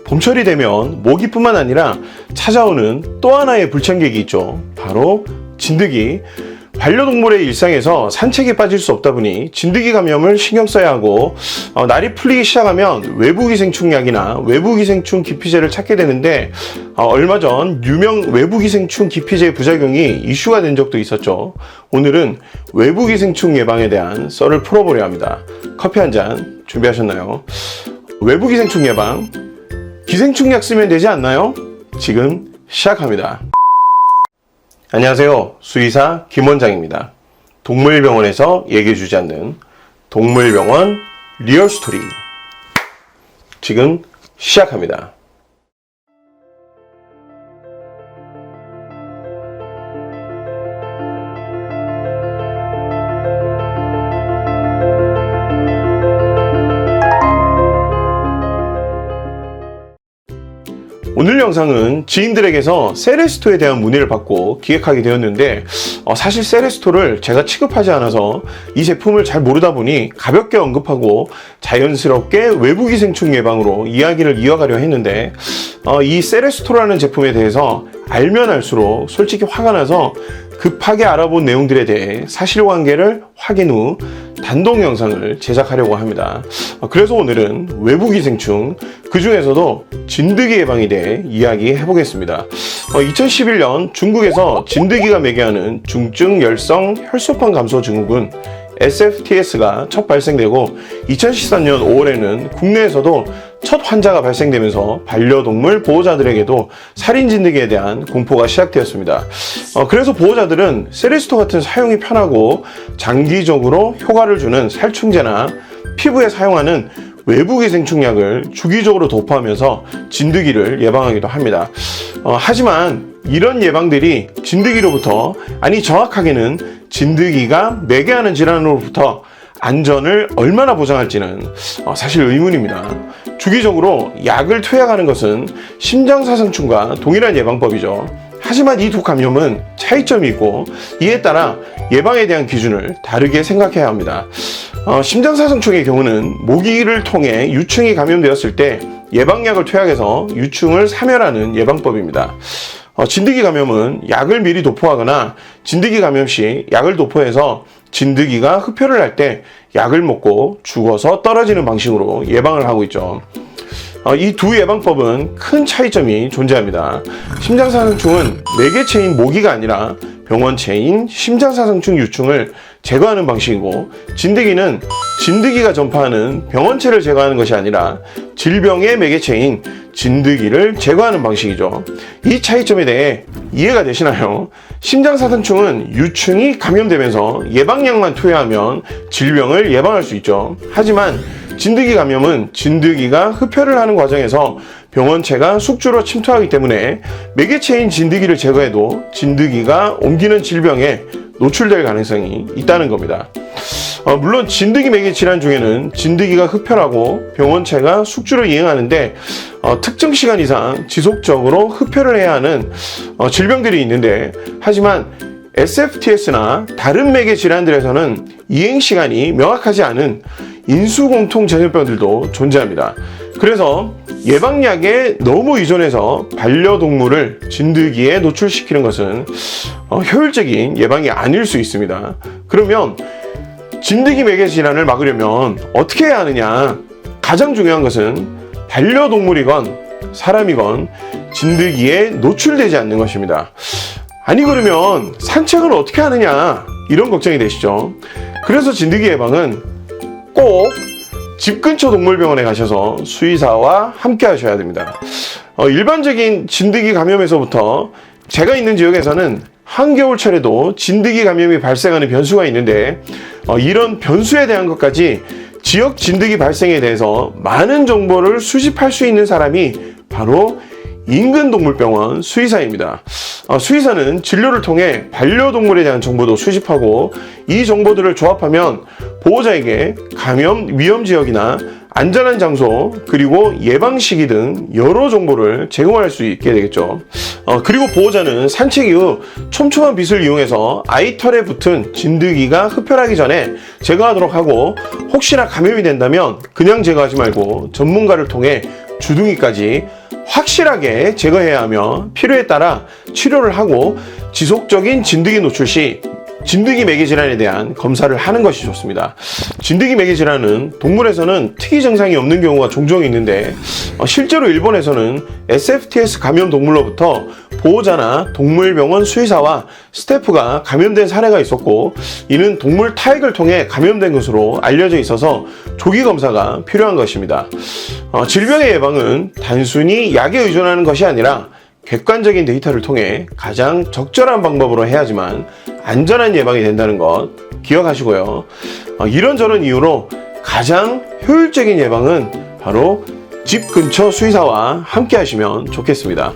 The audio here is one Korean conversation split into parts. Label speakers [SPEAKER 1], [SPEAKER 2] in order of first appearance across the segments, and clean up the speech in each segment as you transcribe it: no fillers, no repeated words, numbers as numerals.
[SPEAKER 1] 봄철이 되면 모기뿐만 아니라 찾아오는 또 하나의 불청객이 있죠. 바로 진드기. 반려동물의 일상에서 산책에 빠질 수 없다 보니 진드기 감염을 신경 써야 하고 날이 풀리기 시작하면 외부기생충약이나 외부기생충 기피제를 찾게 되는데 얼마 전 유명 외부기생충 기피제 부작용이 이슈가 된 적도 있었죠. 오늘은 외부기생충 예방에 대한 썰을 풀어보려 합니다. 커피 한 잔 준비하셨나요? 외부기생충 예방, 기생충약 쓰면 되지 않나요? 지금 시작합니다. 안녕하세요. 수의사 김원장입니다. 동물병원에서 얘기해주지 않는 동물병원 리얼스토리, 지금 시작합니다. 오늘 영상은 지인들에게서 세레스토에 대한 문의를 받고 기획하게 되었는데 사실 세레스토를 제가 취급하지 않아서 이 제품을 잘 모르다 보니 가볍게 언급하고 자연스럽게 외부기생충 예방으로 이야기를 이어가려 했는데 이 세레스토라는 제품에 대해서 알면 알수록 솔직히 화가 나서 급하게 알아본 내용들에 대해 사실관계를 확인 후 단독 영상을 제작하려고 합니다. 그래서 오늘은 외부기생충, 그 중에서도 진드기 예방에 대해 이야기해 보겠습니다. 2011년 중국에서 진드기가 매개하는 중증 열성 혈소판 감소 증후군 SFTS가 첫 발생되고 2013년 5월에는 국내에서도 첫 환자가 발생되면서 반려동물 보호자들에게도 살인 진드기에 대한 공포가 시작되었습니다. 그래서 보호자들은 세레스토 같은 사용이 편하고 장기적으로 효과를 주는 살충제나 피부에 사용하는 외부기생충약을 주기적으로 도포하면서 진드기를 예방하기도 합니다. 하지만 이런 예방들이 진드기로부터, 아니 정확하게는 진드기가 매개하는 질환으로부터 안전을 얼마나 보장할지는 사실 의문입니다. 주기적으로 약을 투약하는 것은 심장사상충과 동일한 예방법이죠. 하지만 이 두 감염은 차이점이 있고 이에 따라 예방에 대한 기준을 다르게 생각해야 합니다. 심장사상충의 경우는 모기를 통해 유충이 감염되었을 때 예방약을 투약해서 유충을 사멸하는 예방법입니다. 진드기 감염은 약을 미리 도포하거나 진드기 감염 시 약을 도포해서 진드기가 흡혈을 할 때 약을 먹고 죽어서 떨어지는 방식으로 예방을 하고 있죠. 이 두 예방법은 큰 차이점이 존재합니다. 심장사상충은 매개체인 모기가 아니라 병원체인 심장사상충 유충을 제거하는 방식이고, 진드기는 진드기가 전파하는 병원체를 제거하는 것이 아니라 질병의 매개체인 진드기를 제거하는 방식이죠. 이 차이점에 대해 이해가 되시나요? 심장사상충은 유충이 감염되면서 예방약만 투여하면 질병을 예방할 수 있죠. 하지만 진드기 감염은 진드기가 흡혈을 하는 과정에서 병원체가 숙주로 침투하기 때문에 매개체인 진드기를 제거해도 진드기가 옮기는 질병에 노출될 가능성이 있다는 겁니다. 물론 진드기 매개 질환 중에는 진드기가 흡혈하고 병원체가 숙주로 이행하는데 특정 시간 이상 지속적으로 흡혈을 해야 하는 질병들이 있는데, 하지만 SFTS나 다른 매개 질환들에서는 이행 시간이 명확하지 않은 인수공통 전염병들도 존재합니다. 그래서 예방약에 너무 의존해서 반려동물을 진드기에 노출시키는 것은 효율적인 예방이 아닐 수 있습니다. 그러면 진드기 매개 질환을 막으려면 어떻게 해야 하느냐? 가장 중요한 것은 반려동물이건 사람이건 진드기에 노출되지 않는 것입니다. 아니 그러면 산책을 어떻게 하느냐? 이런 걱정이 되시죠? 그래서 진드기 예방은 꼭 집 근처 동물병원에 가셔서 수의사와 함께 하셔야 됩니다. 일반적인 진드기 감염에서부터 제가 있는 지역에서는 한겨울철에도 진드기 감염이 발생하는 변수가 있는데 이런 변수에 대한 것까지 지역 진드기 발생에 대해서 많은 정보를 수집할 수 있는 사람이 바로 인근 동물병원 수의사입니다. 수의사는 진료를 통해 반려동물에 대한 정보도 수집하고 이 정보들을 조합하면 보호자에게 감염 위험 지역이나 안전한 장소, 그리고 예방 시기 등 여러 정보를 제공할 수 있게 되겠죠. 그리고 보호자는 산책 이후 촘촘한 빗을 이용해서 아이 털에 붙은 진드기가 흡혈하기 전에 제거하도록 하고, 혹시나 감염이 된다면 그냥 제거하지 말고 전문가를 통해 주둥이까지 확실하게 제거해야 하며 필요에 따라 치료를 하고 지속적인 진드기 노출 시 진드기 매개 질환에 대한 검사를 하는 것이 좋습니다. 진드기 매개 질환은 동물에서는 특이 증상이 없는 경우가 종종 있는데 실제로 일본에서는 SFTS 감염 동물로부터 보호자나 동물병원 수의사와 스태프가 감염된 사례가 있었고, 이는 동물 타액을 통해 감염된 것으로 알려져 있어서 조기 검사가 필요한 것입니다. 질병의 예방은 단순히 약에 의존하는 것이 아니라 객관적인 데이터를 통해 가장 적절한 방법으로 해야지만 안전한 예방이 된다는 것 기억하시고요. 이런저런 이유로 가장 효율적인 예방은 바로 집 근처 수의사와 함께 하시면 좋겠습니다.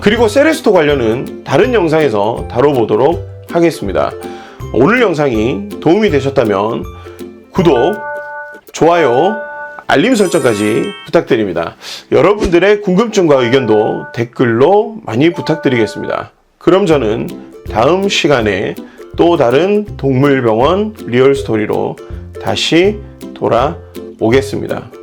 [SPEAKER 1] 그리고 세레스토 관련은 다른 영상에서 다뤄보도록 하겠습니다. 오늘 영상이 도움이 되셨다면 구독, 좋아요, 알림 설정까지 부탁드립니다. 여러분들의 궁금증과 의견도 댓글로 많이 부탁드리겠습니다. 그럼 저는 다음 시간에 또 다른 동물병원 리얼스토리로 다시 돌아오겠습니다.